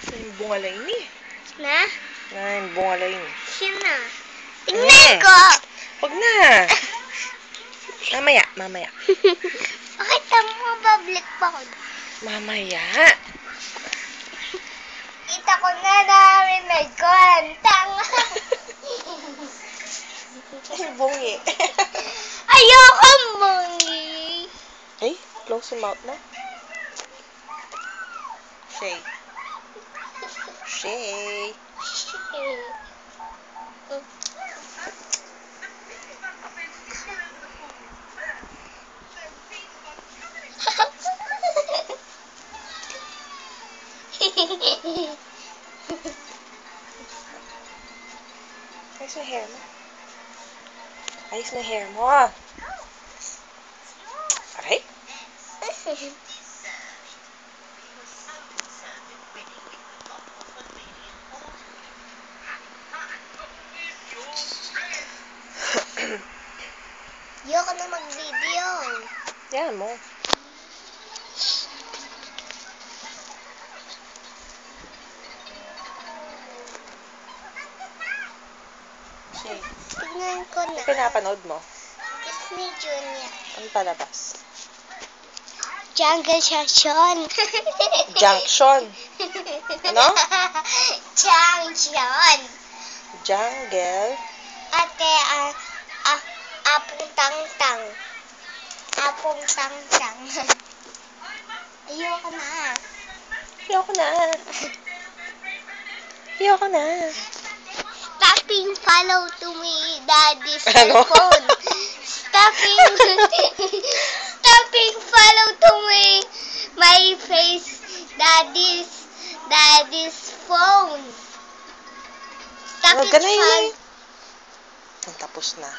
Saan yung bungalay ni? Na? Yung bungalay ni. Sino? Tingnan ko! Huwag na! Mamaya. Pakita mo, bablik pa ko. Mamaya. Kita ko na narinig ko ang tanga. Bungi. Ayoko bungi. Ay, close your mouth na. Shay. Ayos na hair mo. Ayos na hair mo. Okay? Ayoko na mag-video. Yan mo. Shay. Tingnan ko na. Ano pinapanood mo? Disney Junior. Ano palabas? Jungle Session. Junction. Ano? Junction. Jungle. Ate, apong tang-tang. Apong tang-tang. Ayoko na. Ayoko na. Stopping follow to me, daddy's Ano? phone. Stopping follow to me, my face, daddy's phone. Huwag Stopping ka na follow. Tapos na.